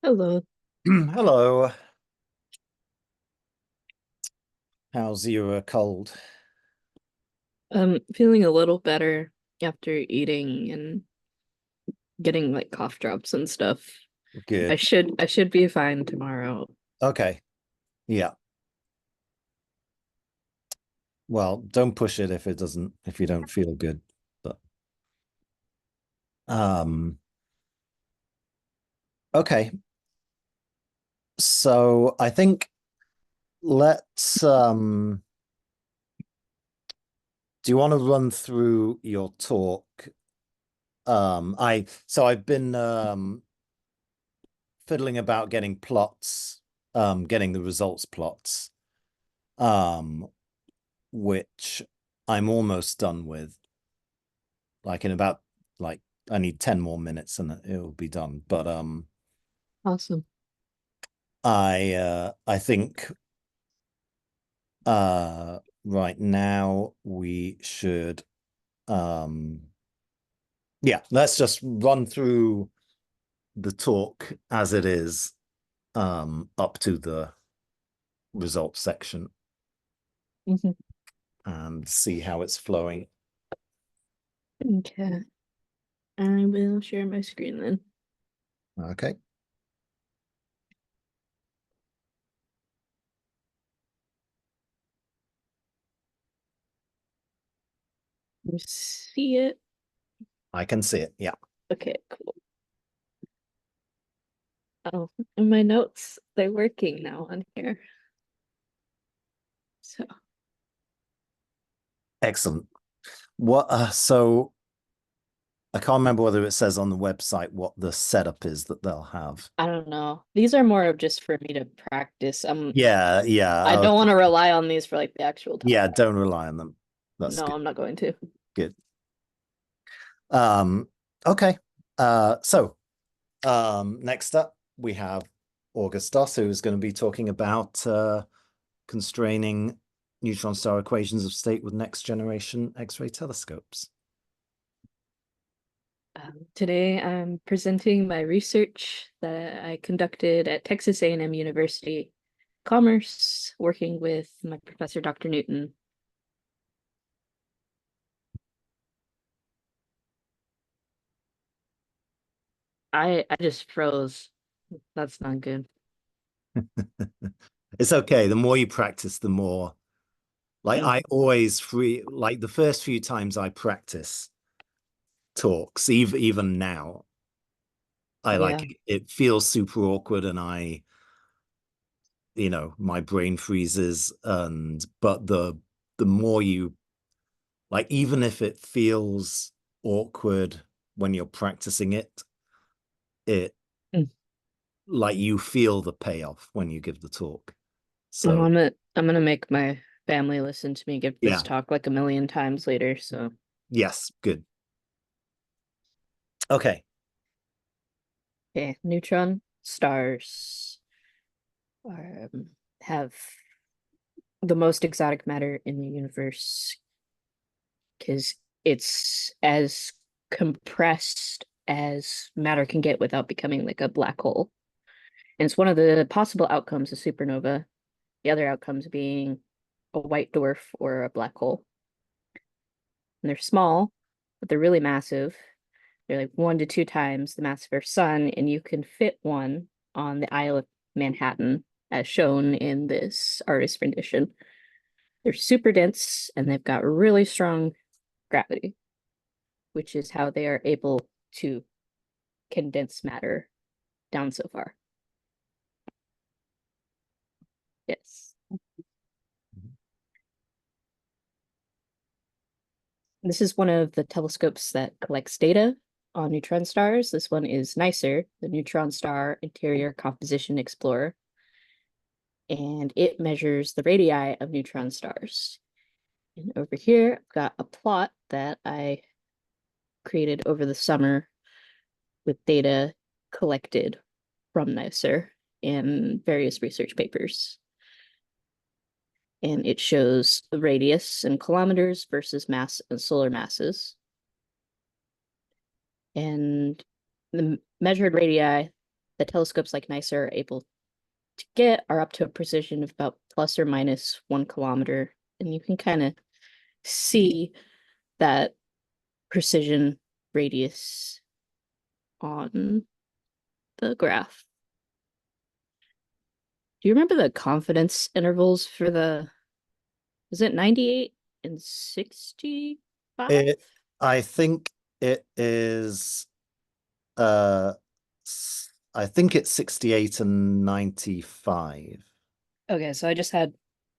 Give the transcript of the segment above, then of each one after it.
Hello. Hello. How's your cold? Feeling a little better after eating and getting like cough drops and stuff. I Good. should I should be fine tomorrow. Okay. Yeah. Well, don't push it if you don't feel good. But um, okay. So I think let's do you want to run through your talk? I've been fiddling about getting plots, getting the results plots, um, which I'm almost done with. Like in about like I need 10 more minutes and it'll be done. But Awesome. I think right now we should um yeah, let's just run through the talk as it is up to the results section Mhm. and see how it's flowing. Okay. I will share my screen then. Okay. You see it? I can see it. Yeah. Okay, cool. Oh, and my notes, they're working now on here. So Excellent. What so I can't remember whether it says on the website what the setup is that they'll have. I don't know. These are more of just for me to practice. Yeah, yeah. I don't want to rely on these for like the actual talk. Yeah, don't rely on them. That's No, good. I'm not going to. Good. Um, okay. Next up we have Augustus, who's going to be talking about constraining neutron star equations of state with next generation X-ray telescopes. Today I'm presenting my research that I conducted at Texas A&M University Commerce, working with my professor, Dr. Newton. I just froze. That's not good. It's okay. The more you practice, the more like Mm, I always free like the first few times I practice talks, even now, I yeah. like it feels super awkward and my brain freezes and but the more you like even if it feels awkward when you're practicing it Mm. like you feel the payoff when you give the talk. Well, So I'm gonna make my family listen to me give this yeah, talk like a million times later. So yes, good. Okay. okay, neutron stars have the most exotic matter in the universe because it's as compressed as matter can get without becoming like a black hole. And it's one of the possible outcomes of supernova. The other outcomes being a white dwarf or a black hole. And they're small, but they're really massive. They're like 1 to 2 times the mass of our sun, and you can fit one on the Isle of Manhattan, as shown in this artist rendition. They're super dense and they've got really strong gravity, which is how they are able to condense matter down so far. Yes. This is one of the telescopes that collects data on neutron stars. This one is NICER, the Neutron Star Interior Composition Explorer, and it measures the radii of neutron stars. And over here, I've got a plot that I created over the summer with data collected from NICER in various research papers. And it shows the radius in kilometers versus mass and solar masses. And the measured radii the telescopes like NICER are able to get are up to a precision of about plus or minus 1 kilometer. And you can kind of see that precision radius on the graph. Do you remember the confidence intervals for is it 98 and 65? I think it is, I think it's 68 and 95. Okay, so I just had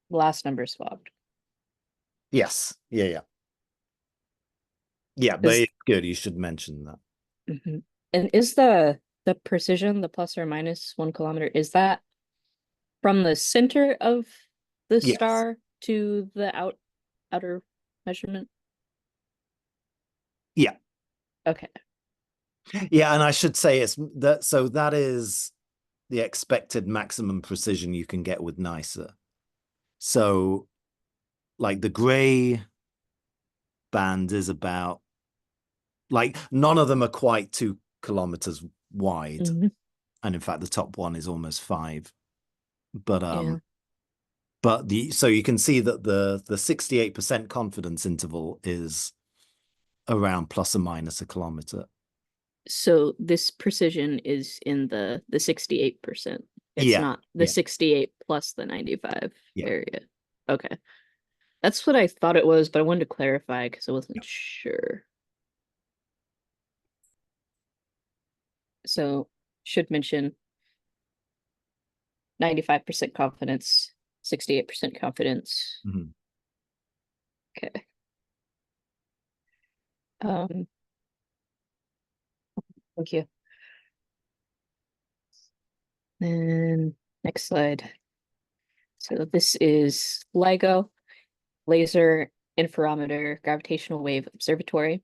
the last number swapped. Yes. Yeah, yeah. Yeah, but Is it's good. You should mention that. Mhm. And is the precision, the plus or minus 1 kilometer, is that from the center of the Yes. star to the outer measurement? Yeah. Okay. Yeah, and I should say it's that, so that is the expected maximum precision you can get with NICER. So like the gray band is about, like, none of them are quite 2 kilometers wide. Mhm. And in fact, the top one is almost 5. But Yeah. so you can see that the 68% confidence interval is around plus or minus a kilometer. So this precision is in the 68%. It's Yeah, not the yeah, 68 plus the 95 yeah. area. Okay. That's what I thought it was, but I wanted to clarify because I wasn't sure. So should mention 95% confidence, 68% confidence. Mhm. Okay. Um, thank you. And next slide. So this is LIGO, Laser Interferometer Gravitational Wave Observatory,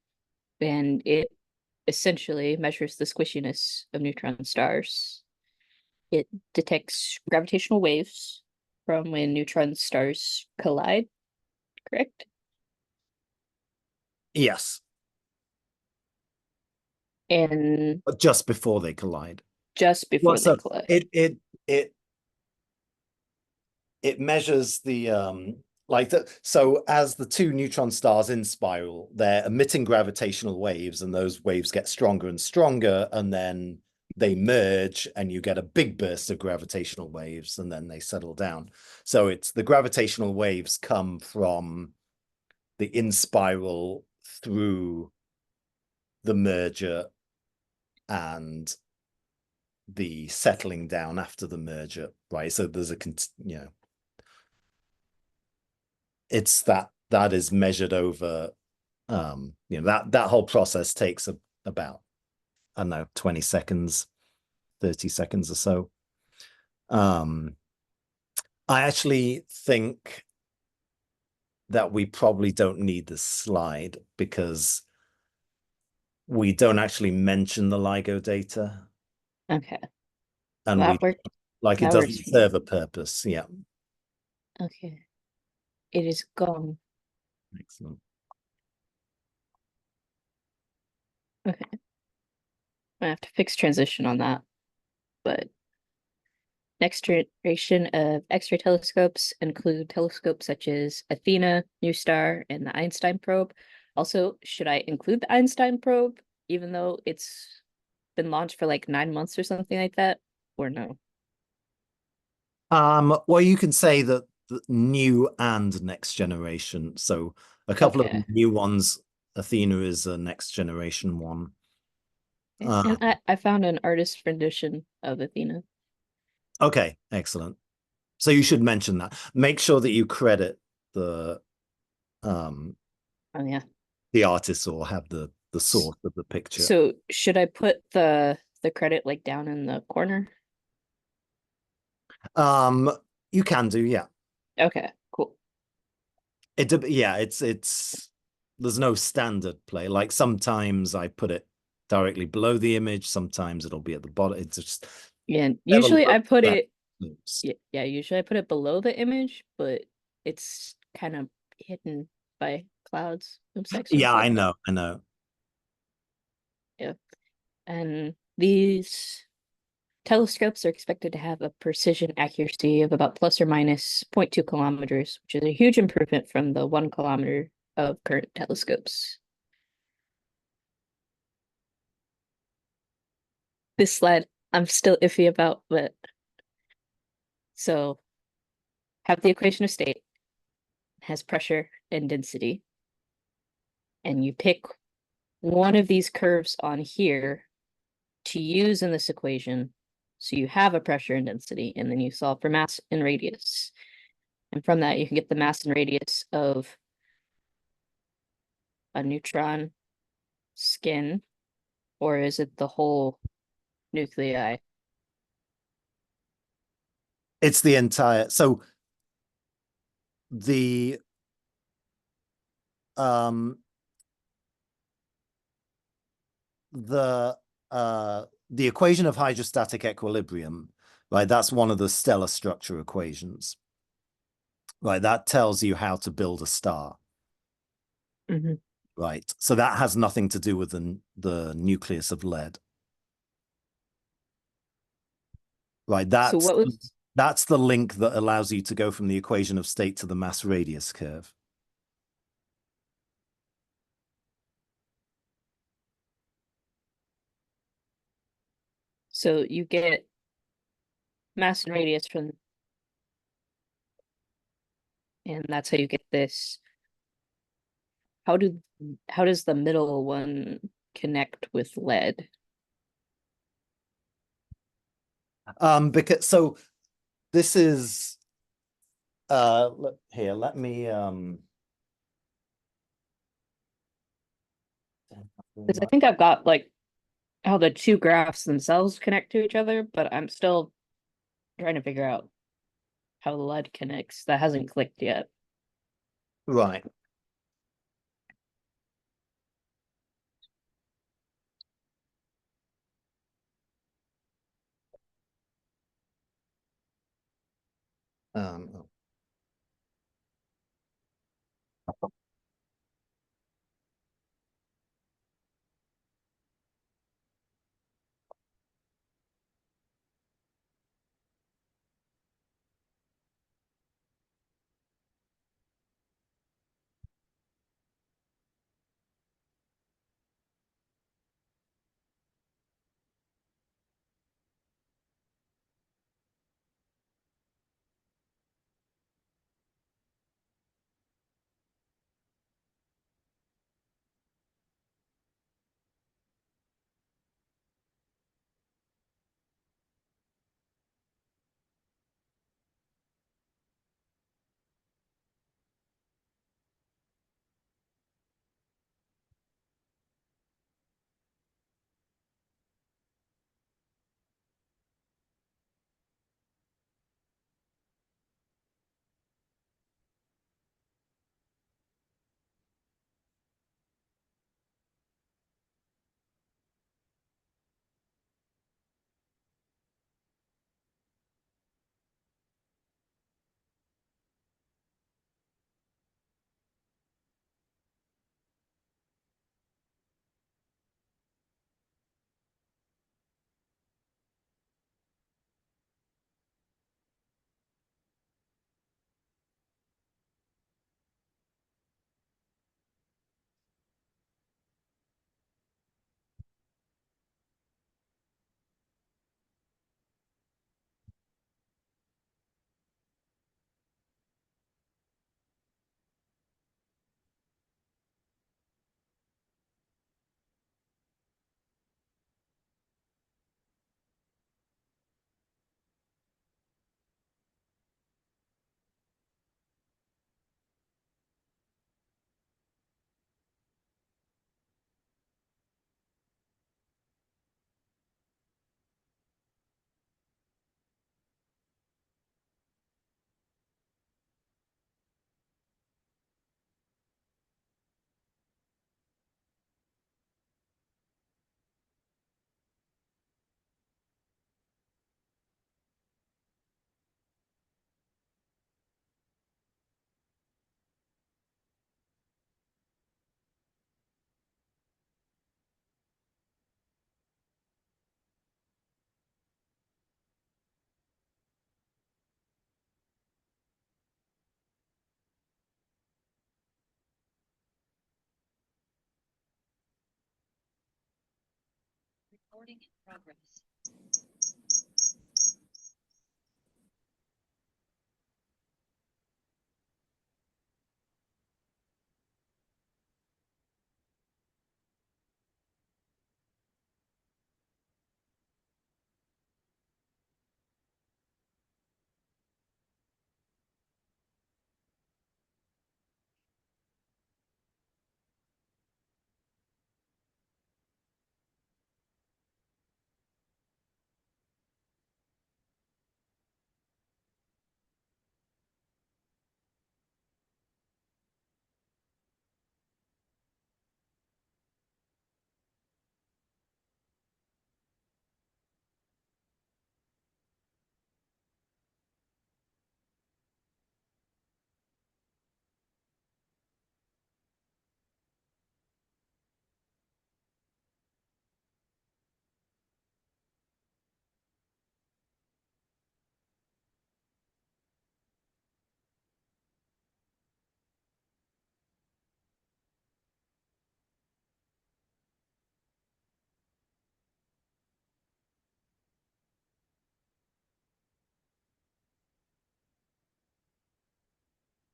and it essentially measures the squishiness of neutron stars. It detects gravitational waves from when neutron stars collide, correct? Yes, And but just before they collide. just Well, before they so collide. it measures the so as the two neutron stars in spiral, they're emitting gravitational waves, and those waves get stronger and stronger, and then they merge and you get a big burst of gravitational waves, and then they settle down. So it's the gravitational waves come from the in spiral through the merger and the settling down after the merger, right? So there's a it's that is measured over that whole process takes about, I don't know, 20 seconds, 30 seconds or so. I actually think that we probably don't need this slide because we don't actually mention the LIGO data, Okay. and That worked. it That doesn't works for me. serve a purpose. Yeah. Okay. It is gone. Excellent. Okay. I have to fix transition on that. But next generation of X-ray telescopes include telescopes such as Athena, NuSTAR, and the Einstein probe. Also, should I include the Einstein probe, even though it's been launched for like 9 months or something like that, or no? Well, you can say that the new and next generation. So a couple of Okay. new ones. Athena is a next generation one. And Um, I found an artist rendition of Athena. okay, excellent. So you should mention that. Make sure that you credit the um Oh yeah. the artist or have the S- source of the picture. So should I put the credit like down in the corner? Um, you can do, yeah. Okay, cool. Yeah, it's there's no standard play. Like sometimes I put it directly below the image, sometimes it'll be at the bottom. It's just Yeah, never usually I look put that it close. yeah, usually I put it below the image, but it's kind of hidden by clouds. Oops, I Yeah, accidentally I flipped that. know, I know. Yeah. And these telescopes are expected to have a precision accuracy of about plus or minus 0.2 kilometers, which is a huge improvement from the 1 kilometer of current telescopes. This slide I'm still iffy about, but so have the equation of state, has pressure and density, and you pick one of these curves on here to use in this equation. So you have a pressure and density, and then you solve for mass and radius. And from that, you can get the mass and radius of a neutron skin, or is it the whole nuclei? It's the entire, so the um the equation of hydrostatic equilibrium, right? That's one of the stellar structure equations, right? That tells you how to build a star, right? So that has nothing to do with the nucleus of lead, right? So what was That's the link that allows you to go from the equation of state to the mass radius curve. so you get mass and radius from, and that's how you get this. How does the middle one connect with lead? Because so this is look here, let me Because I think I've got like how the two graphs themselves connect to each other, but I'm still trying to figure out how lead connects. That hasn't clicked yet. right. Um,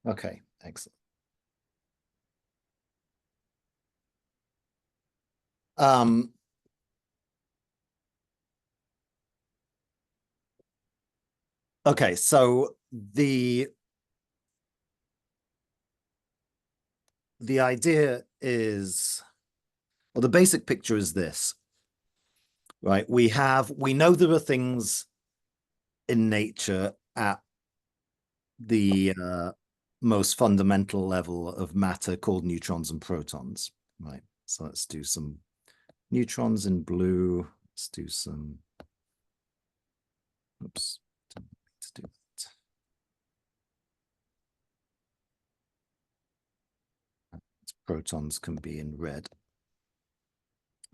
Okay, excellent. Okay, so the idea is, well, the basic picture is this, right? We know there are things in nature at the most fundamental level of matter called neutrons and protons, right? So let's do some neutrons in blue. Let's do some, oops, let's do that. Protons can be in red.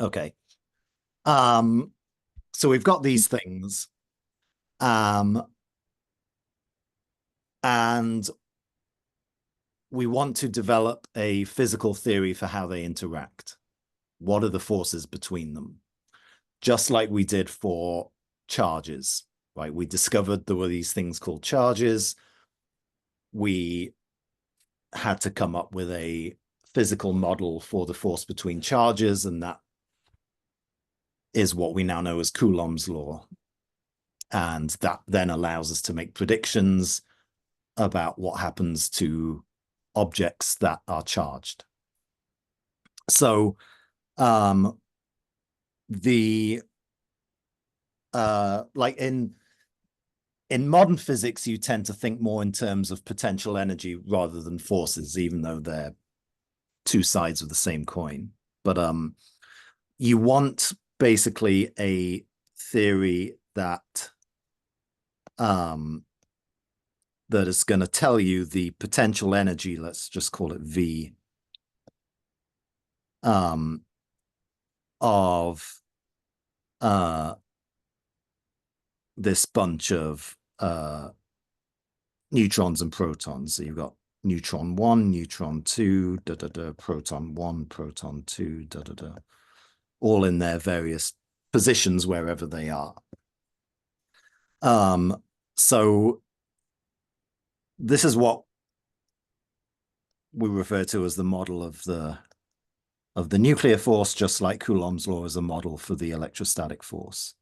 Okay. So we've got these things. And we want to develop a physical theory for how they interact. What are the forces between them? Just like we did for charges, right? We discovered there were these things called charges. We had to come up with a physical model for the force between charges, and that is what we now know as Coulomb's law. And that then allows us to make predictions about what happens to objects that are charged. So like in modern physics, you tend to think more in terms of potential energy rather than forces, even though they're two sides of the same coin. But you want basically a theory that that is going to tell you the potential energy, let's just call it V, of this bunch of neutrons and protons. So you've got neutron 1, neutron 2, proton 1, proton 2, all in their various positions wherever they are. So this is what we refer to as the model of the nuclear force, just like Coulomb's law is a model for the electrostatic force.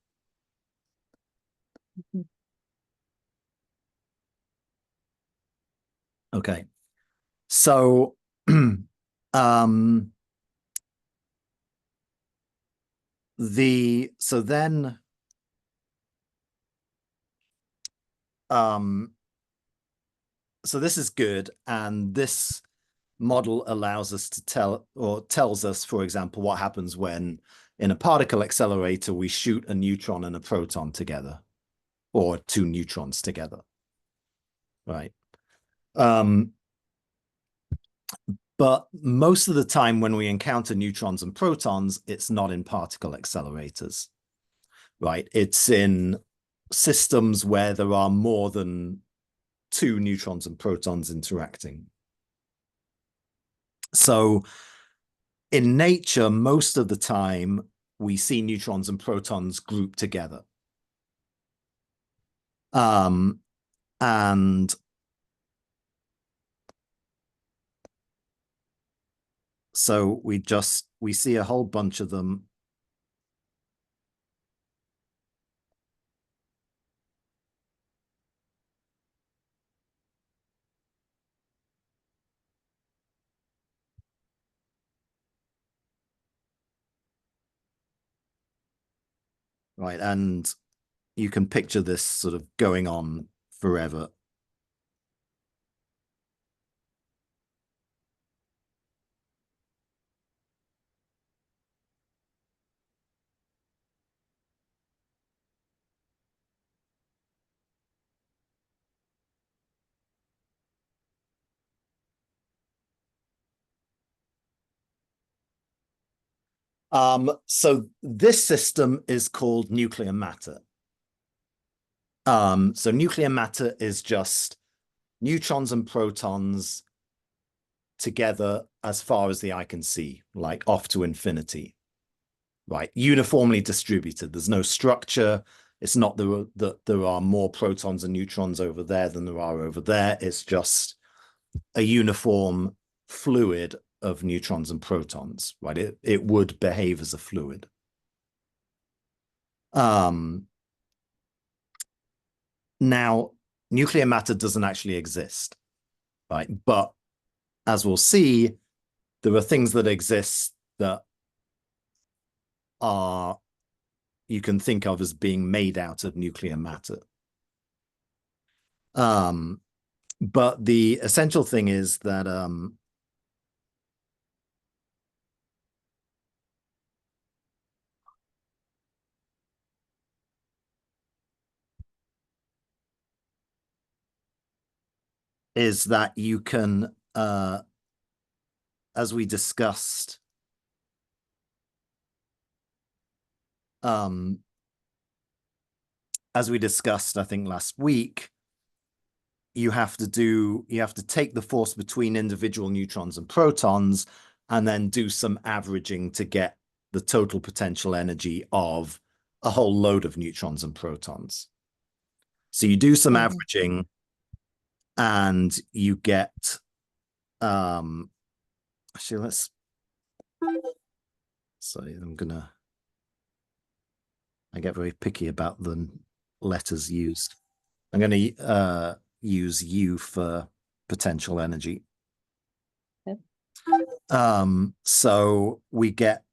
Okay, so so then so this is good, and this model allows us to tells us, for example, what happens when in a particle accelerator we shoot a neutron and a proton together, or two neutrons together, right? But most of the time when we encounter neutrons and protons, it's not in particle accelerators, right? It's in systems where there are more than two neutrons and protons interacting. So in nature, most of the time, we see neutrons and protons grouped together. And so we see a whole bunch of them. Right, and you can picture this sort of going on forever. So this system is called nuclear matter. So nuclear matter is just neutrons and protons together as far as the eye can see, like off to infinity, right? Uniformly distributed. There's no structure. It's not that there are more protons and neutrons over there than there are over there. It's just a uniform fluid of neutrons and protons, right? It would behave as a fluid. Now, nuclear matter doesn't actually exist, right? But as we'll see, there are things that exist that are you can think of as being made out of nuclear matter. But the essential thing is that you can, as we discussed, I think last week, you have to take the force between individual neutrons and protons and then do some averaging to get the total potential energy of a whole load of neutrons and protons. So you do some averaging and you get, actually, sorry, I get very picky about the letters used. I'm going to use U for potential energy. Yep. So we get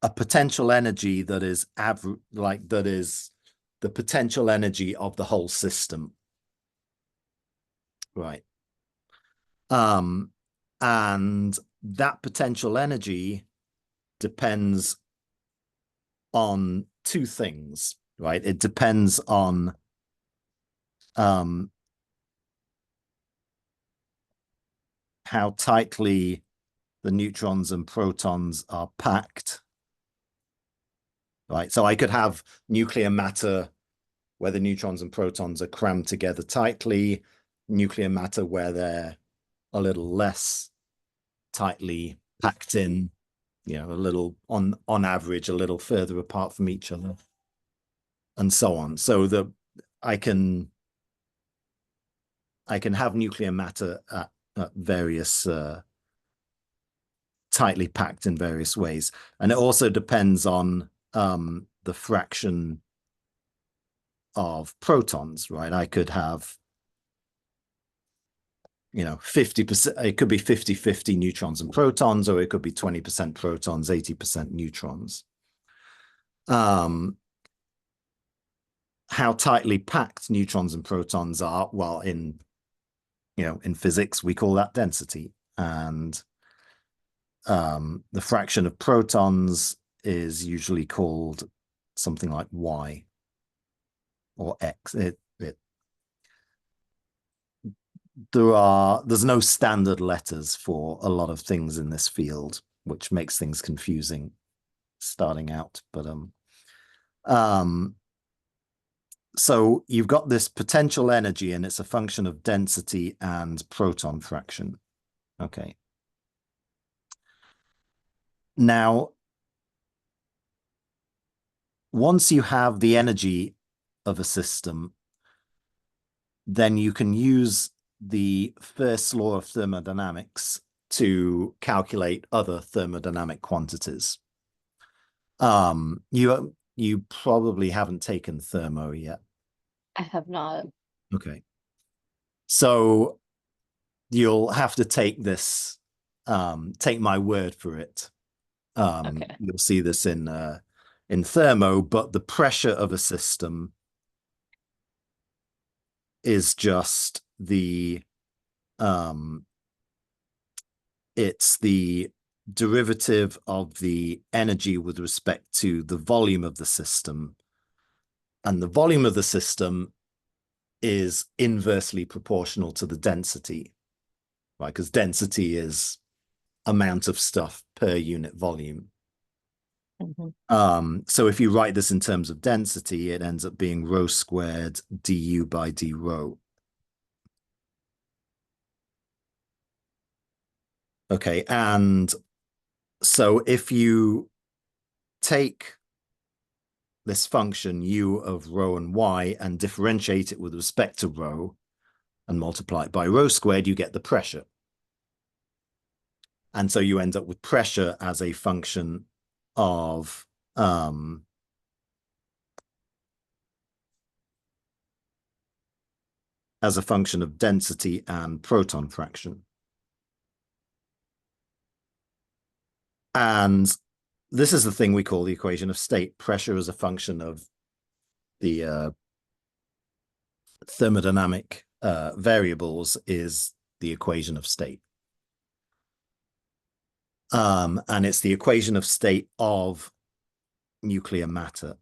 a potential energy that is that is the potential energy of the whole system, right? And that potential energy depends on two things, right? It depends on how tightly the neutrons and protons are packed, right? So I could have nuclear matter where the neutrons and protons are crammed together tightly, nuclear matter where they're a little less tightly packed in, a little on average, a little further apart from each other, and so on. So I can have nuclear matter at various tightly packed in various ways. And it also depends on the fraction of protons, right? I could have, 50%, it could be 50-50 neutrons and protons, or it could be 20% protons, 80% neutrons. How tightly packed neutrons and protons are, well, in physics, we call that density. And the fraction of protons is usually called something like Y or X. There's no standard letters for a lot of things in this field, which makes things confusing starting out. But so you've got this potential energy, and it's a function of density and proton fraction. Okay. Now, once you have the energy of a system, then you can use the first law of thermodynamics to calculate other thermodynamic quantities. You probably haven't taken thermo yet. I have not. Okay. So you'll have to take this, take my word for it. Okay. You'll see this in thermo, but the pressure of a system is just the it's the derivative of the energy with respect to the volume of the system. And the volume of the system is inversely proportional to the density, right? Because density is amount of stuff per unit volume. So if you write this in terms of density, it ends up being rho squared du by d rho. Okay, and so if you take this function u of rho and y and differentiate it with respect to rho and multiply it by rho squared, you get the pressure. And so you end up with pressure as a function of density and proton fraction. And this is the thing we call the equation of state. Pressure as a function of the thermodynamic variables is the equation of state. And it's the equation of state of nuclear matter.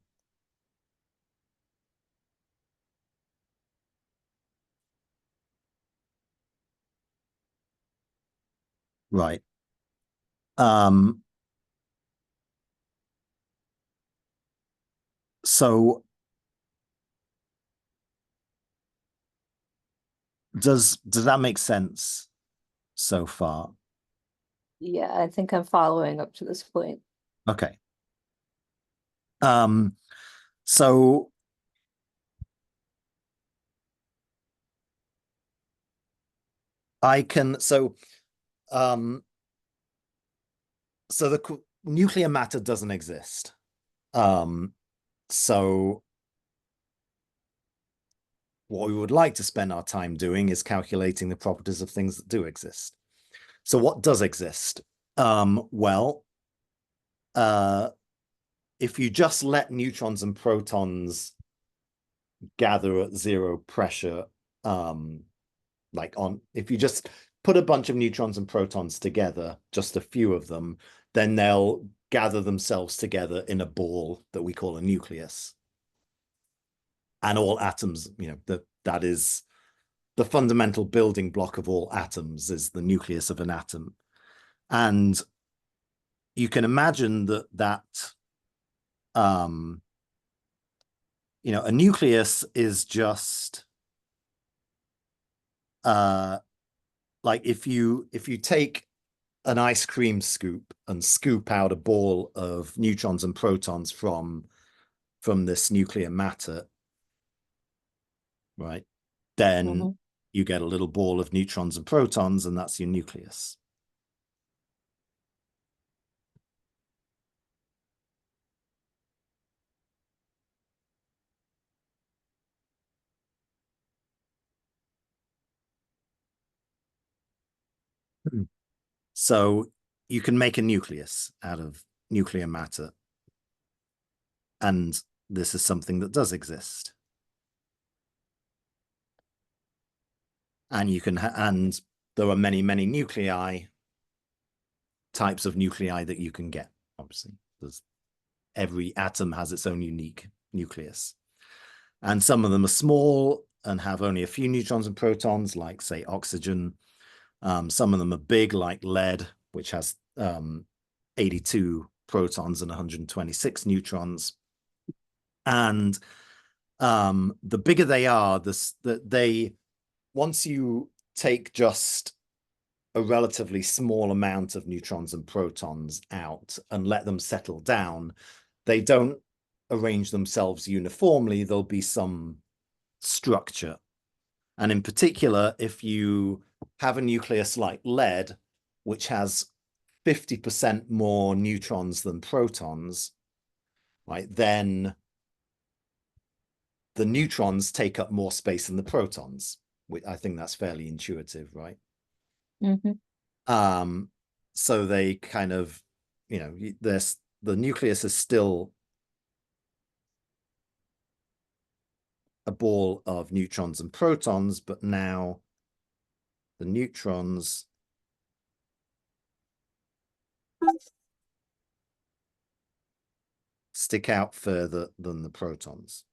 Right. So does that make sense so far? Yeah, I think I'm following up to this point. Okay. So I can so the nuclear matter doesn't exist. So what we would like to spend our time doing is calculating the properties of things that do exist. So what does exist? Well, if you just let neutrons and protons gather at zero pressure, if you just put a bunch of neutrons and protons together, just a few of them, then they'll gather themselves together in a ball that we call a nucleus. And all atoms, that is the fundamental building block of all atoms, is the nucleus of an atom. And you can imagine that a nucleus is just like if you take an ice cream scoop and scoop out a ball of neutrons and protons from this nuclear matter, right? Then you get a little ball of neutrons and protons, and that's your nucleus. So you can make a nucleus out of nuclear matter. And this is something that does exist. And you can, and there are many, many types of nuclei that you can get. Obviously, every atom has its own unique nucleus. And some of them are small and have only a few neutrons and protons, like, say, oxygen. Some of them are big, like lead, which has 82 protons and 126 neutrons. And the bigger they are, once you take just a relatively small amount of neutrons and protons out and let them settle down, they don't arrange themselves uniformly, there'll be some structure. And in particular, if you have a nucleus like lead, which has 50% more neutrons than protons, right, then the neutrons take up more space than the protons. I think that's fairly intuitive, right? Mm-hmm. So they kind of, you know, the nucleus is still a ball of neutrons and protons, but now the neutrons stick out further than the protons.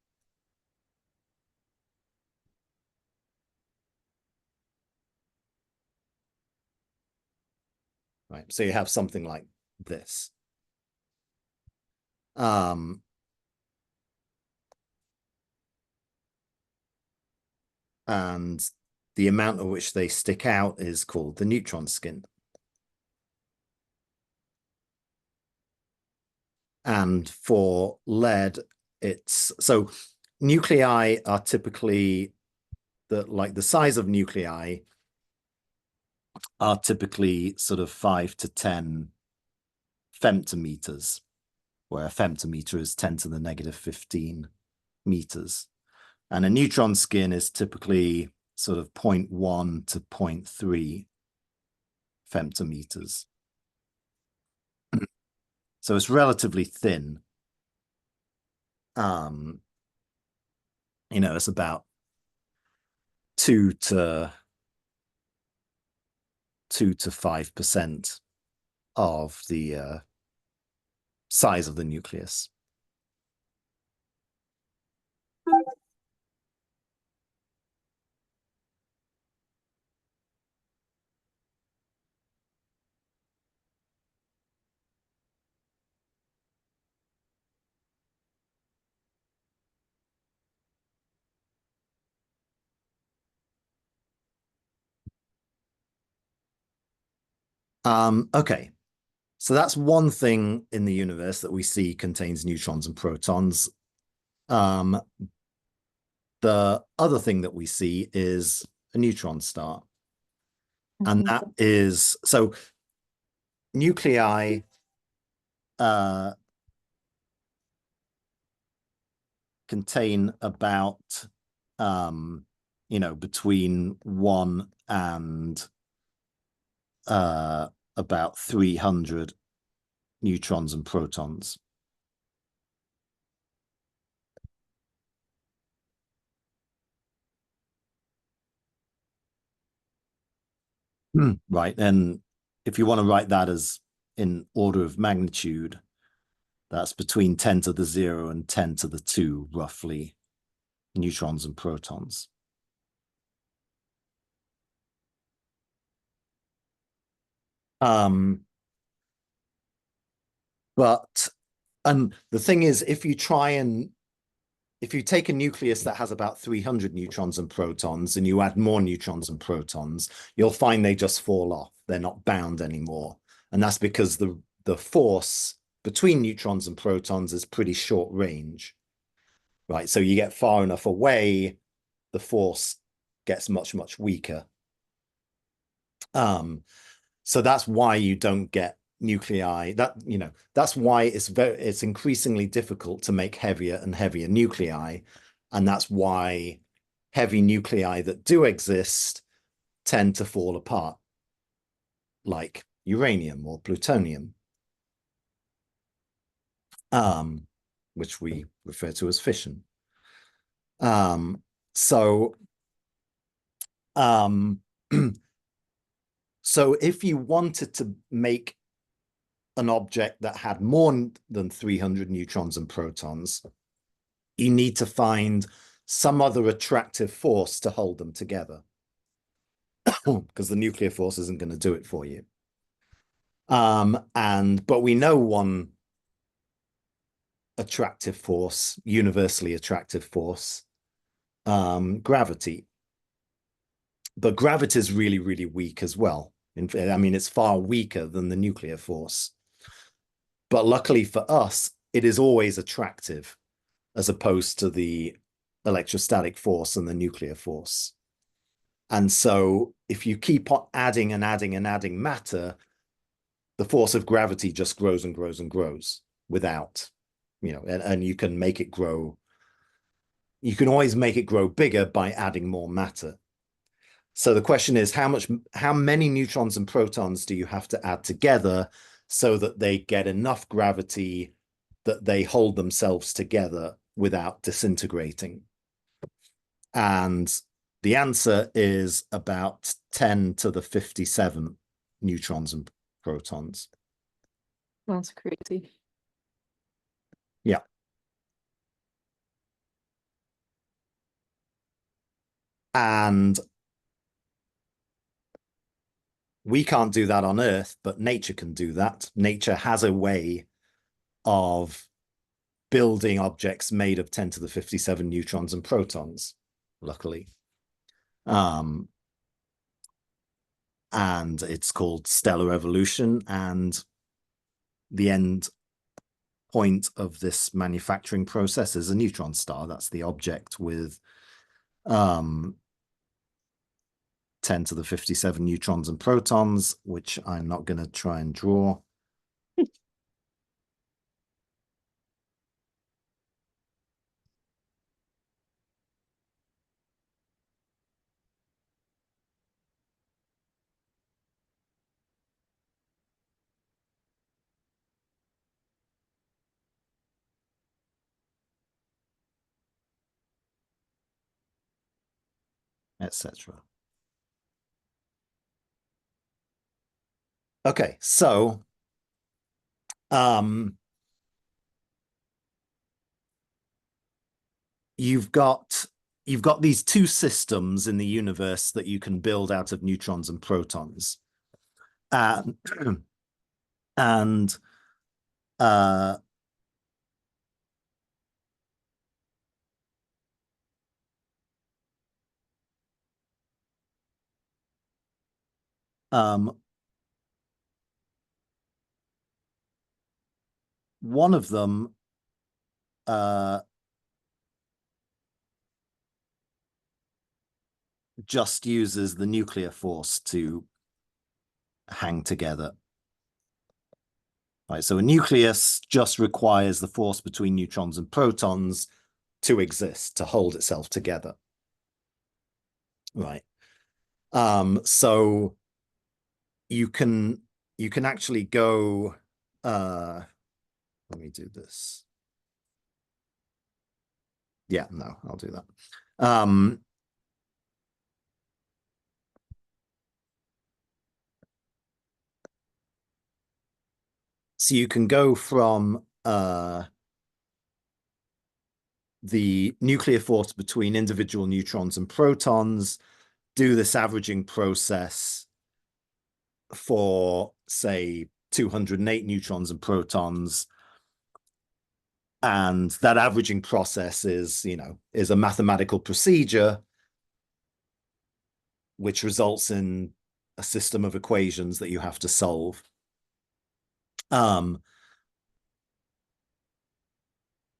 Right, so you have something like this. And the amount at which they stick out is called the neutron skin. And for lead, it's so nuclei are typically the size of nuclei are typically sort of 5 to 10 femtometers, where a femtometer is 10 to the negative 15 meters. And a neutron skin is typically sort of 0.1 to 0.3 femtometers. So it's relatively thin. You know, it's about 2 to 5% of the size of the nucleus. Okay, so that's one thing in the universe that we see contains neutrons and protons. The other thing that we see is a neutron star. And that is, so nuclei contain about, you know, between 1 and about 300 neutrons and protons. Right, and if you want to write that as in order of magnitude, that's between 10 to the 0 and 10 to the 2, roughly, neutrons and protons. But the thing is, if you take a nucleus that has about 300 neutrons and protons and you add more neutrons and protons, you'll find they just fall off. They're not bound anymore. And that's because the force between neutrons and protons is pretty short range, right? So you get far enough away, the force gets much, much weaker. So that's why you don't get nuclei. That, you know, that's why it's increasingly difficult to make heavier and heavier nuclei, and that's why heavy nuclei that do exist tend to fall apart, like uranium or plutonium, which we refer to as fission. So if you wanted to make an object that had more than 300 neutrons and protons, you need to find some other attractive force to hold them together, because the nuclear force isn't going to do it for you. But we know one attractive force, universally attractive force, gravity. But gravity is really, really weak as well. I mean, it's far weaker than the nuclear force. But luckily for us, it is always attractive. as opposed to the electrostatic force and the nuclear force. And so if you keep on adding and adding and adding matter, the force of gravity just grows and grows and grows without, and you can make it grow. You can always make it grow bigger by adding more matter. So the question is, how many neutrons and protons do you have to add together so that they get enough gravity that they hold themselves together without disintegrating? And the answer is about 10 to the 57 neutrons and protons. That's crazy. Yeah. And we can't do that on Earth, but nature can do that. Nature has a way of building objects made of 10 to the 57 neutrons and protons, luckily. And it's called stellar evolution. And the end point of this manufacturing process is a neutron star. That's the object with 10 to the 57 neutrons and protons, which I'm not going to try and draw. Etc. Okay, so you've got these two systems in the universe that you can build out of neutrons and protons. And one of them just uses the nuclear force to hang together. Right, so a nucleus just requires the force between neutrons and protons to exist, to hold itself together. Right. So you can actually go, let me do this. Yeah, no, I'll do that. So you can go from the nuclear force between individual neutrons and protons, do this averaging process for, say, 208 neutrons and protons. And that averaging process is a mathematical procedure which results in a system of equations that you have to solve.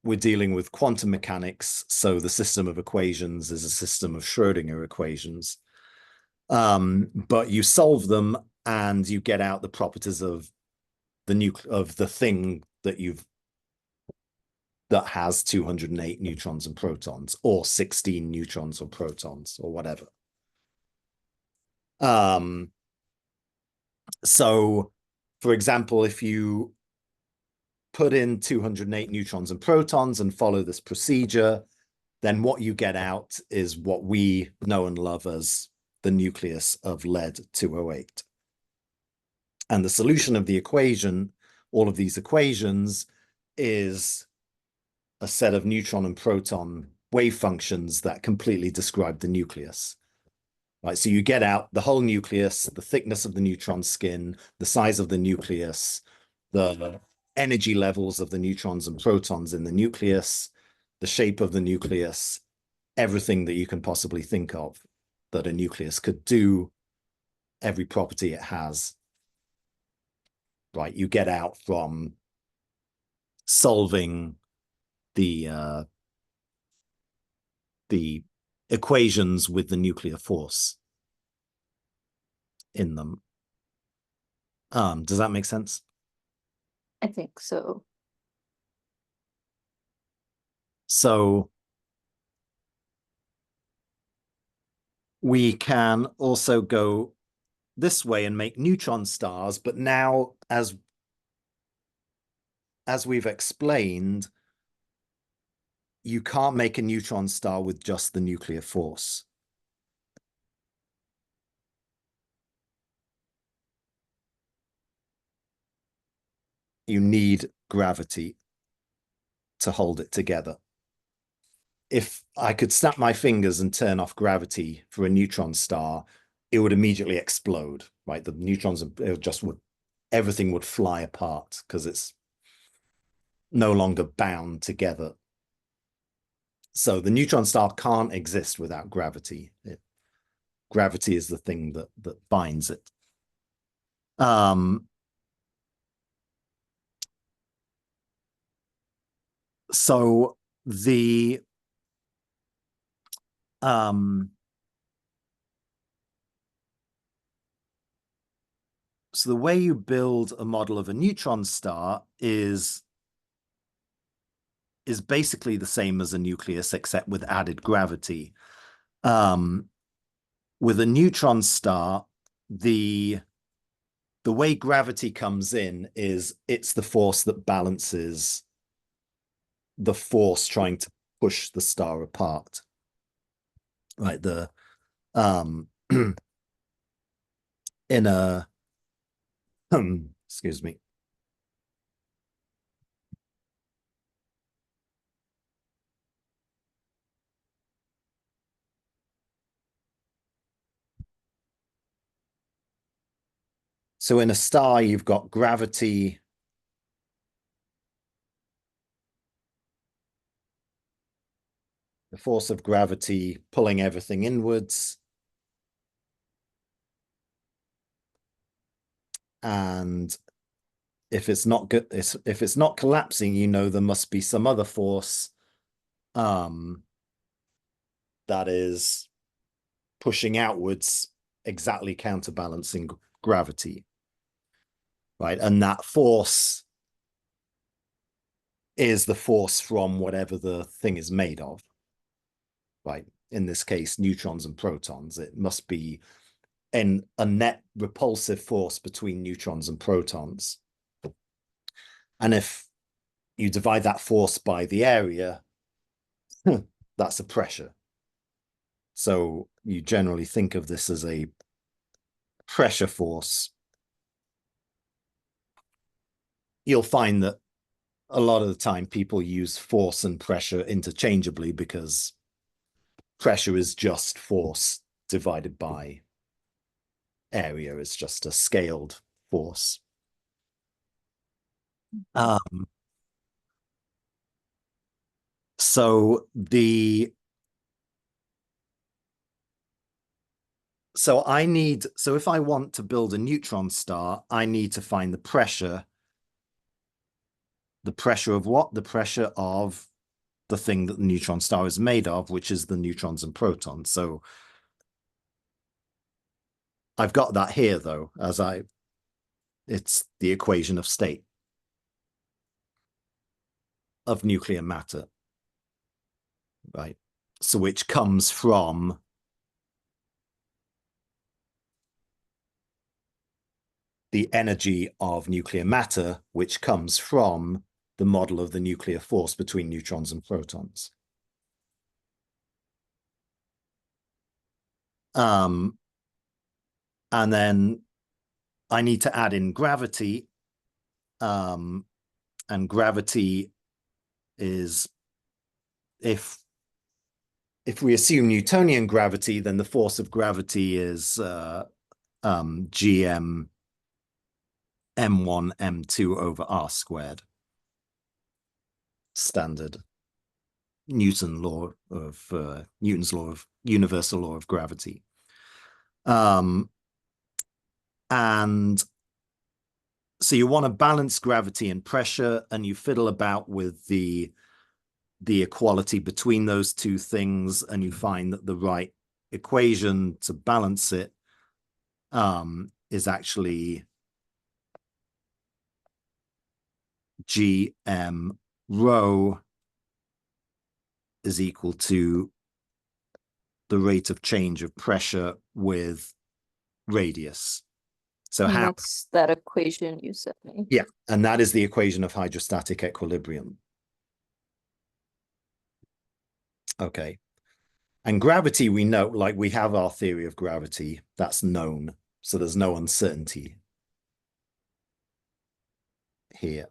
We're dealing with quantum mechanics, so the system of equations is a system of Schrödinger equations. But you solve them and you get out the properties of the thing that has 208 neutrons and protons, or 16 neutrons or protons, or whatever. So, for example, if you put in 208 neutrons and protons and follow this procedure, then what you get out is what we know and love as the nucleus of lead-208. And the solution of the equation, all of these equations, is a set of neutron and proton wave functions that completely describe the nucleus. Right, so you get out the whole nucleus, the thickness of the neutron skin, the size of the nucleus, the energy levels of the neutrons and protons in the nucleus, the shape of the nucleus, everything that you can possibly think of that a nucleus could do, every property it has. Right, you get out from solving the the equations with the nuclear force in them. Does that make sense? I think so. So we can also go this way and make neutron stars, but now as we've explained, you can't make a neutron star with just the nuclear force. You need gravity to hold it together. If I could snap my fingers and turn off gravity for a neutron star, it would immediately explode, right? The neutrons, everything would fly apart because it's no longer bound together. So the neutron star can't exist without gravity. Gravity is the thing that binds it. So the so the way you build a model of a neutron star is basically the same as a nucleus, except with added gravity. With a neutron star, the way gravity comes in is it's the force that balances the force trying to push the star apart. Right, the in a excuse me. So in a star, you've got gravity. The force of gravity pulling everything inwards. And if it's not good, if it's not collapsing, you know there must be some other force that is pushing outwards, exactly counterbalancing gravity. Right, and that force is the force from whatever the thing is made of. Right, in this case, neutrons and protons. It must be a net repulsive force between neutrons and protons. And if you divide that force by the area, that's a pressure. So you generally think of this as a pressure force. You'll find that a lot of the time people use force and pressure interchangeably because pressure is just force divided by area. It's just a scaled force. So if I want to build a neutron star, I need to find the pressure. The pressure of what? The pressure of the thing that the neutron star is made of, which is the neutrons and protons. So I've got that here though, it's the equation of state of nuclear matter, right? So which comes from the energy of nuclear matter, which comes from the model of the nuclear force between neutrons and protons. And then I need to add in gravity. And gravity is, if we assume Newtonian gravity, then the force of gravity is gm m1 m2 over r squared. Standard Newton's law of universal law of gravity. And so you want to balance gravity and pressure, and you fiddle about with the the equality between those two things, and you find that the right equation to balance it is actually GM rho is equal to the rate of change of pressure with radius. So And how that's that equation you sent me. Yeah, and that is the equation of hydrostatic equilibrium. Okay. And gravity, we know, like we have our theory of gravity, that's known. So there's no uncertainty here.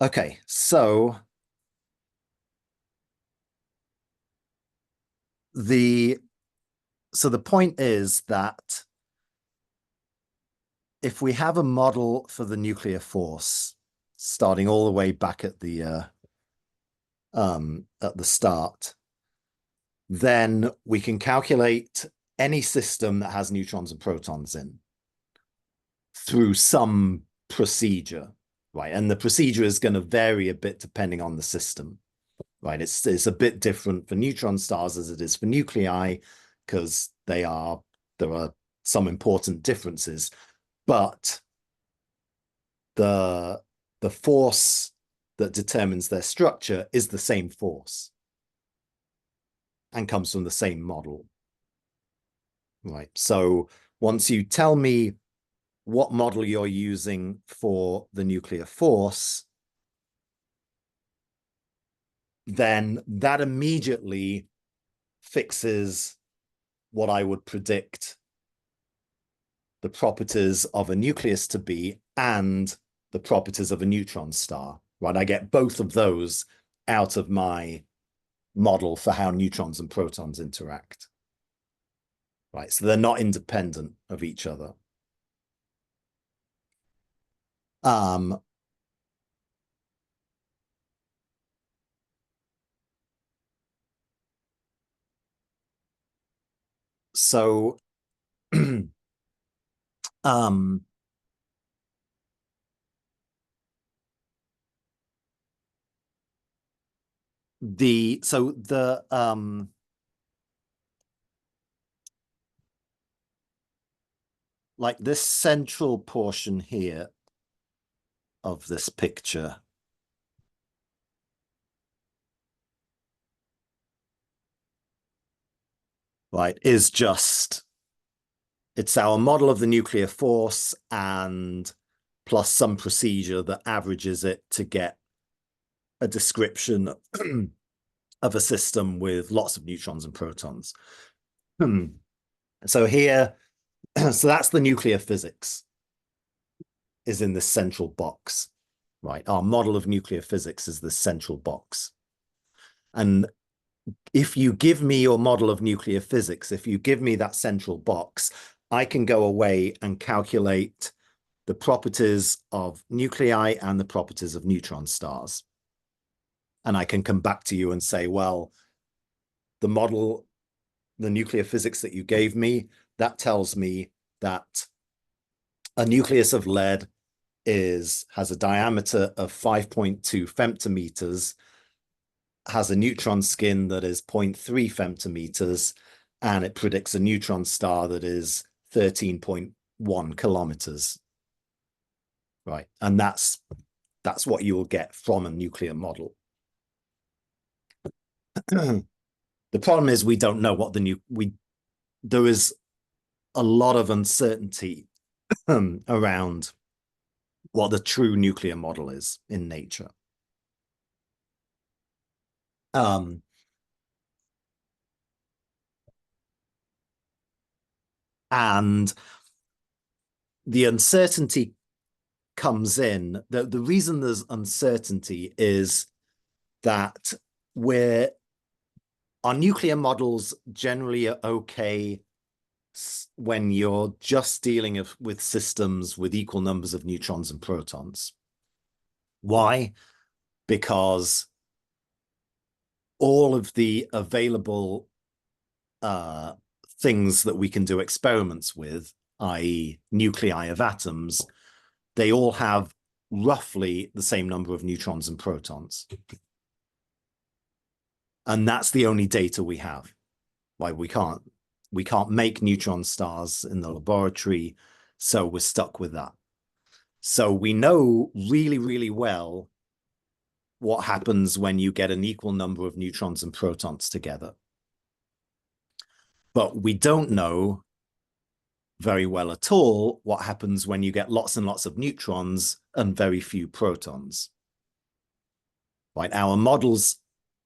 Okay, so the point is that if we have a model for the nuclear force, starting all the way back at the start, then we can calculate any system that has neutrons and protons in through some procedure, right? And the procedure is going to vary a bit depending on the system, right? It's a bit different for neutron stars as it is for nuclei, because there are some important differences, but the force that determines their structure is the same force and comes from the same model, right? So once you tell me what model you're using for the nuclear force, then that immediately fixes what I would predict the properties of a nucleus to be and the properties of a neutron star, right? I get both of those out of my model for how neutrons and protons interact, right? So they're not independent of each other. So like this central portion here of this picture, right, is just, it's our model of the nuclear force and plus some procedure that averages it to get a description of a system with lots of neutrons and protons. So here, so that's the nuclear physics is in this central box, right? Our model of nuclear physics is this central box. And if you give me your model of nuclear physics, if you give me that central box, I can go away and calculate the properties of nuclei and the properties of neutron stars. And I can come back to you and say, well, the model, the nuclear physics that you gave me, that tells me that a nucleus of lead has a diameter of 5.2 femtometers, has a neutron skin that is 0.3 femtometers, and it predicts a neutron star that is 13.1 kilometers. Right. And that's what you will get from a nuclear model. The problem is we don't know what there is a lot of uncertainty around what the true nuclear model is in nature. And the uncertainty comes in, the reason there's uncertainty is that our nuclear models generally are okay when you're just dealing with systems with equal numbers of neutrons and protons. Why? Because all of the available things that we can do experiments with, i.e. nuclei of atoms, they all have roughly the same number of neutrons and protons. And that's the only data we have. Like we can't make neutron stars in the laboratory, so we're stuck with that. So we know really, really well what happens when you get an equal number of neutrons and protons together. But we don't know very well at all what happens when you get lots and lots of neutrons and very few protons. Right? Our models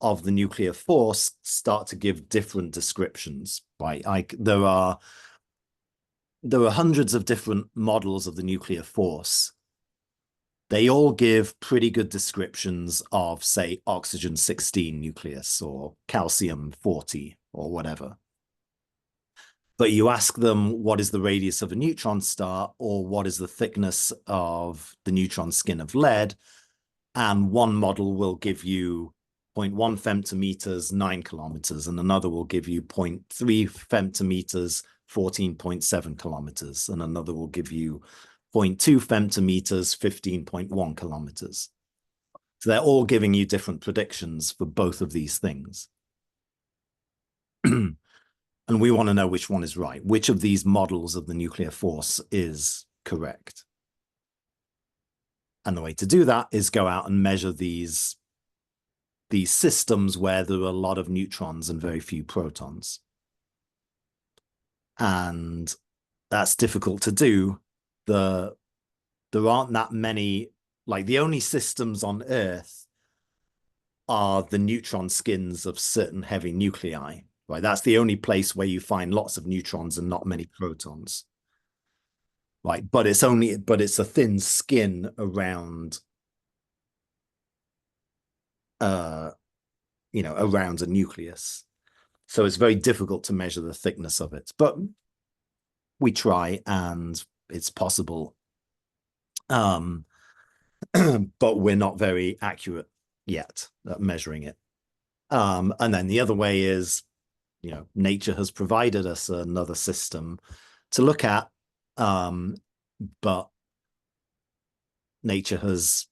of the nuclear force start to give different descriptions. Right? There are hundreds of different models of the nuclear force. They all give pretty good descriptions of, say, oxygen-16 nucleus or calcium-40 or whatever. But you ask them, what is the radius of a neutron star, or what is the thickness of the neutron skin of lead? And one model will give you 0.1 femtometers, 9 kilometers, and another will give you 0.3 femtometers, 14.7 kilometers, and another will give you 0.2 femtometers, 15.1 kilometers. So they're all giving you different predictions for both of these things. And we want to know which one is right. Which of these models of the nuclear force is correct? And the way to do that is go out and measure these systems where there are a lot of neutrons and very few protons. And that's difficult to do. There aren't that many, like the only systems on Earth are the neutron skins of certain heavy nuclei, right? That's the only place where you find lots of neutrons and not many protons, right? But it's a thin skin around, around a nucleus. So it's very difficult to measure the thickness of it, but we try and it's possible. But we're not very accurate yet at measuring it. And then the other way is, nature has provided us another system to look at, but nature has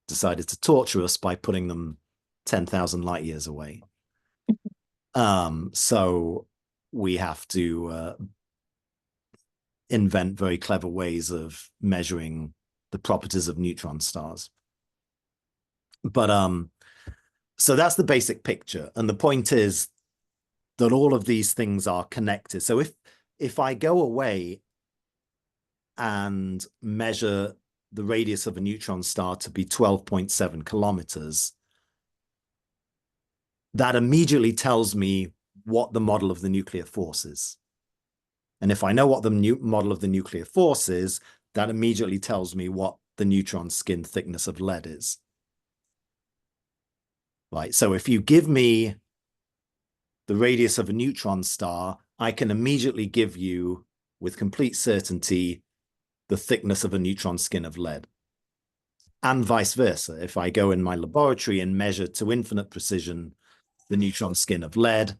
decided to torture us by putting them 10,000 light years away. So we have to invent very clever ways of measuring the properties of neutron stars. But so that's the basic picture. And the point is that all of these things are connected. So if I go away and measure the radius of a neutron star to be 12.7 kilometers, that immediately tells me what the model of the nuclear force is. And if I know what the model of the nuclear force is, that immediately tells me what the neutron skin thickness of lead is. Right. So if you give me the radius of a neutron star, I can immediately give you, with complete certainty, the thickness of a neutron skin of lead. And vice versa. If I go in my laboratory and measure to infinite precision the neutron skin of lead,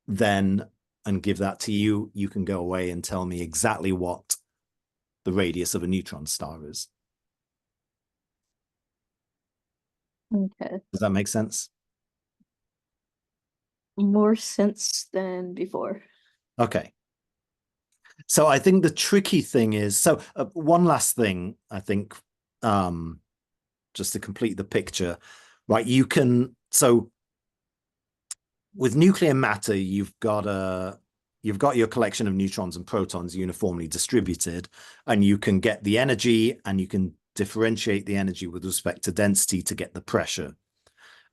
then, and give that to you, you can go away and tell me exactly what the radius of a neutron star is. Okay. Does that make sense? More sense than before. Okay. So I think the tricky thing is, so one last thing, I think, just to complete the picture, right? So with nuclear matter, you've got your collection of neutrons and protons uniformly distributed, and you can get the energy and you can differentiate the energy with respect to density to get the pressure.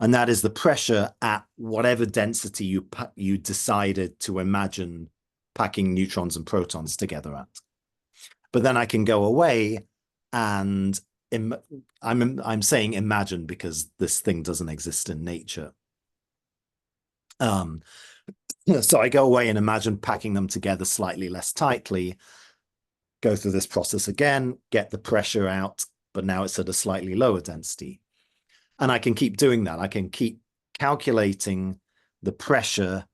And that is the pressure at whatever density you decided to imagine packing neutrons and protons together at. But then I can go away and I'm saying imagine because this thing doesn't exist in nature. So I go away and imagine packing them together slightly less tightly, go through this process again, get the pressure out, but now it's at a slightly lower density. And I can keep doing that. I can keep calculating the pressure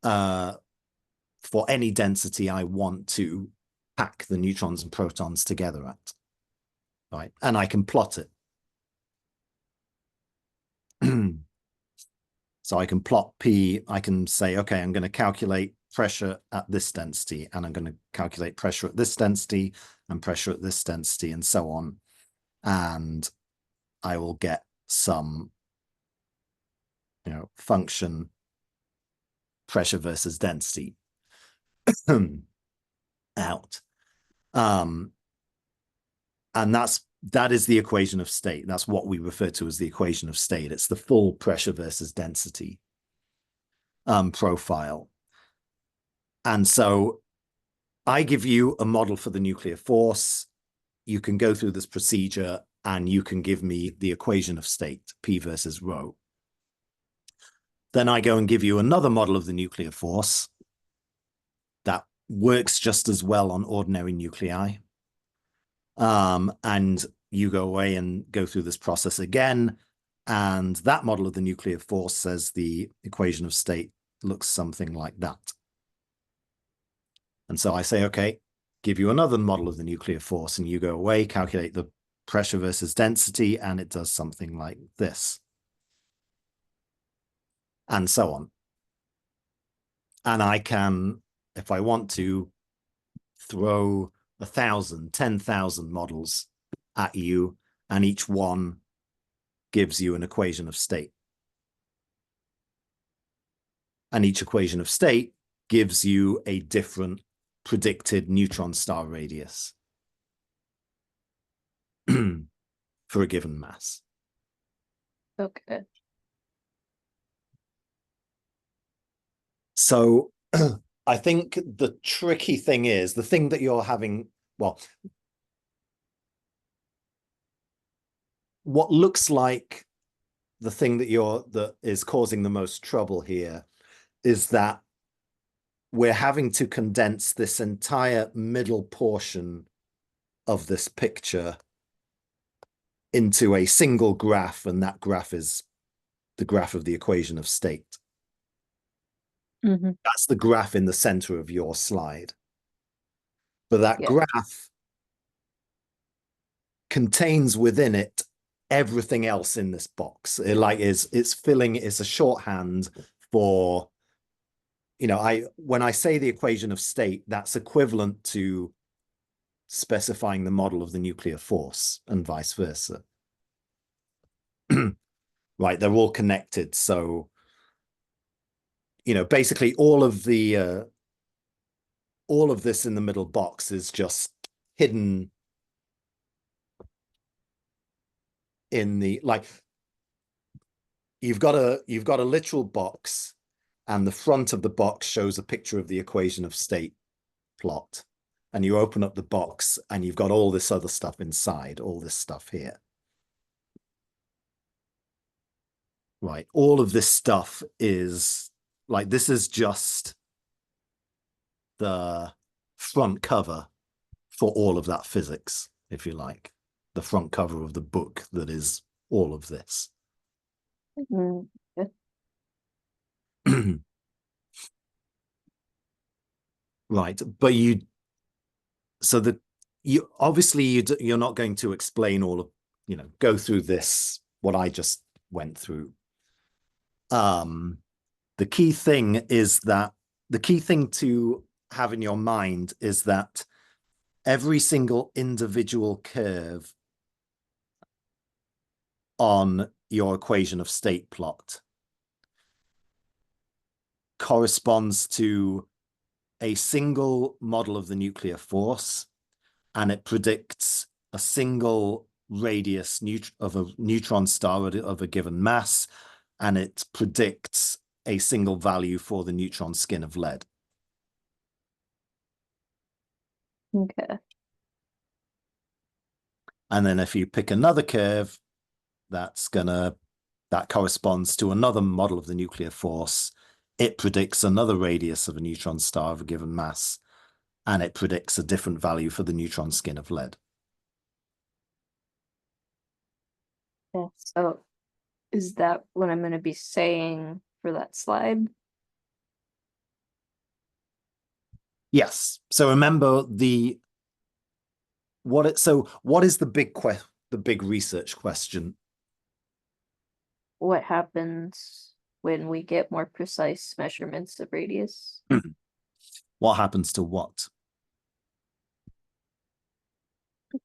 for any density I want to pack the neutrons and protons together at, right? And I can plot it. So I can plot P, I can say, okay, I'm going to calculate pressure at this density, and I'm going to calculate pressure at this density and pressure at this density, and so on. And I will get some, function pressure versus density out. And that is the equation of state. That's what we refer to as the equation of state. It's the full pressure versus density profile. And so I give you a model for the nuclear force. You can go through this procedure and you can give me the equation of state, P versus rho. Then I go and give you another model of the nuclear force that works just as well on ordinary nuclei. And you go away and go through this process again. And that model of the nuclear force says the equation of state looks something like that. And so I say, okay, give you another model of the nuclear force, and you go away, calculate the pressure versus density, and it does something like this. And so on. And I can, if I want to, throw 1,000, 10,000 models at you, and each one gives you an equation of state. And each equation of state gives you a different predicted neutron star radius for a given mass. Okay. So I think the tricky thing is, the thing that you're having, well, what looks like the thing that is causing the most trouble here is that we're having to condense this entire middle portion of this picture into a single graph, and that graph is the graph of the equation of state. Mm-hmm. That's the graph in the center of your slide. But that graph contains within it everything else in this box. It's a shorthand for, when I say the equation of state, that's equivalent to specifying the model of the nuclear force and vice versa. Right, they're all connected. So, basically all of this in the middle box is just hidden in the, you've got a literal box, and the front of the box shows a picture of the equation of state plot. And you open up the box and you've got all this other stuff inside, all this stuff here. Right, all of this stuff is this is just the front cover for all of that physics, if you like, the front cover of the book that is all of this. Mm-hmm. Right, but you're not going to explain all of, go through this, what I just went through. The key thing to have in your mind is that every single individual curve on your equation of state plot corresponds to a single model of the nuclear force, and it predicts a single radius of a neutron star of a given mass, and it predicts a single value for the neutron skin of lead. Okay. And then if you pick another curve, that corresponds to another model of the nuclear force. It predicts another radius of a neutron star of a given mass, and it predicts a different value for the neutron skin of lead. Yeah. So is that what I'm going to be saying for that slide? Yes. So remember what is the big research question? What happens when we get more precise measurements of radius? What happens to what?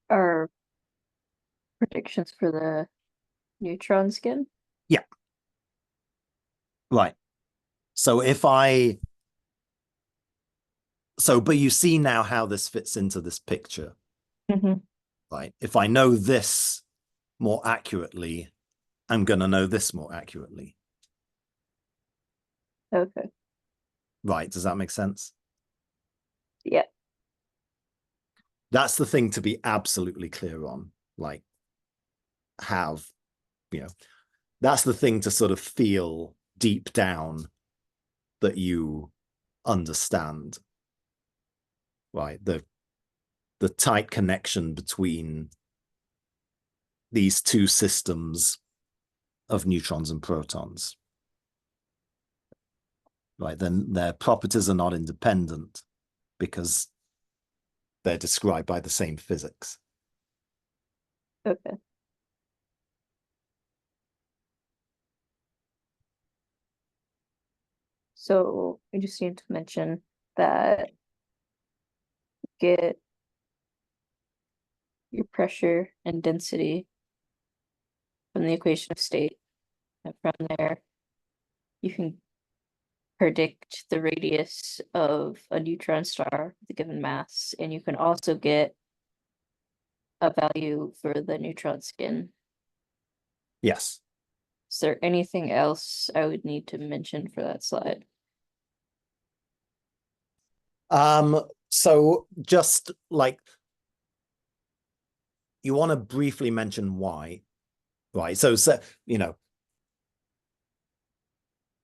Our predictions for the neutron skin? Yeah. Right. So but you see now how this fits into this picture, right? If I know this more accurately, I'm going to know this more accurately. Okay. Right. Does that make sense? Yeah. That's the thing to be absolutely clear on. Like, that's the thing to sort of feel deep down that you understand, right? The tight connection between these two systems of neutrons and protons, right? Then their properties are not independent because they're described by the same physics. Okay. So I just need to mention that get your pressure and density from the equation of state. And from there, you can predict the radius of a neutron star with a given mass, and you can also get a value for the neutron skin. Yes. Is there anything else I would need to mention for that slide? So just like you want to briefly mention why, right? So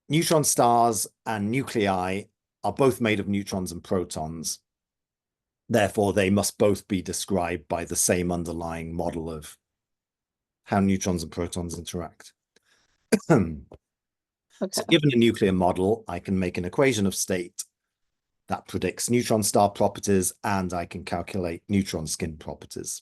neutron stars and nuclei are both made of neutrons and protons. Therefore, they must both be described by the same underlying model of how neutrons and protons interact. Okay. So given a nuclear model, I can make an equation of state that predicts neutron star properties, and I can calculate neutron skin properties.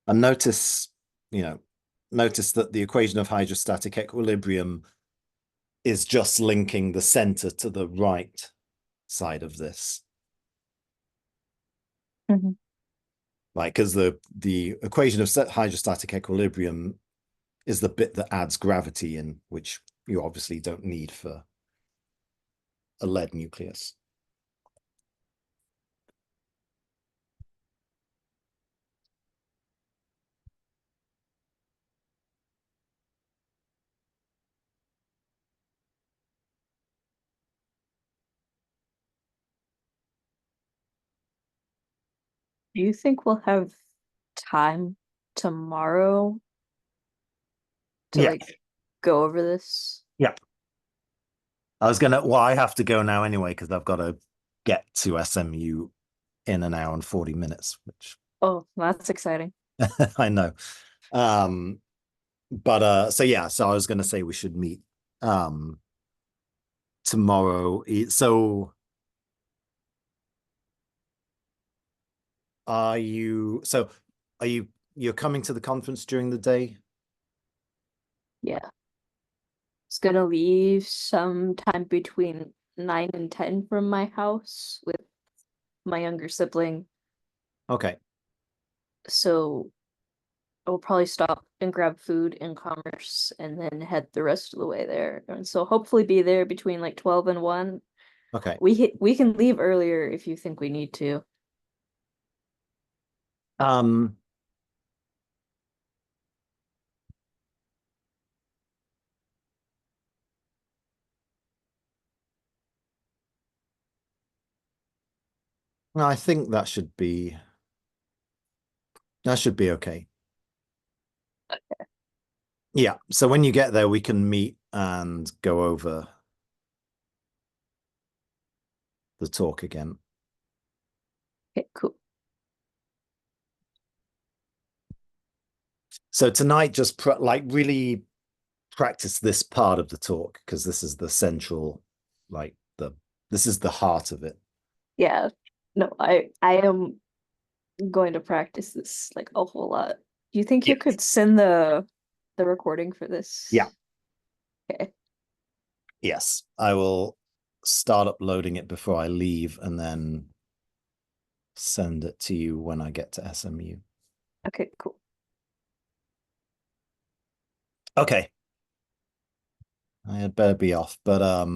And notice that the equation of hydrostatic equilibrium is just linking the center to the right side of this. Like, because the equation of hydrostatic equilibrium is the bit that adds gravity in, which you obviously don't need for a lead nucleus. Do you think we'll have time tomorrow to Yeah. like go over this? Yeah. I have to go now anyway, because I've got to get to SMU in an hour and 40 minutes, which Oh, that's exciting. I know. So I was going to say we should meet tomorrow. So you're coming to the conference during the day? Yeah. It's gonna leave sometime between 9 and 10 from my house with my younger sibling. Okay. So I'll probably stop and grab food in Commerce and then head the rest of the way there. And so hopefully be there between like 12 and 1. Okay. We can leave earlier if you think we need to. Um, I think that should be okay. Okay. Yeah, so when you get there, we can meet and go over the talk again. Okay, cool. So tonight, just like really practice this part of the talk, because this is the central, like this is the heart of it. Yeah. No, I am going to practice this like a whole lot. Do you think you Yeah. could send the recording for this? Yeah. Okay. Yes, I will start uploading it before I leave and then send it to you when I get to SMU. Okay, cool. Okay. I had better be off, but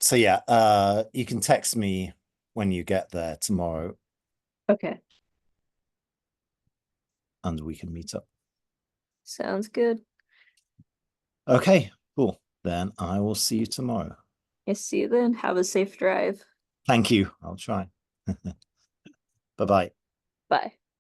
so yeah, you can text me when you get there tomorrow Okay. and we can meet up. Sounds good. Okay, cool. Then I will see you tomorrow. I see you then. Have a safe drive. Thank you. I'll try. Bye-bye. Bye.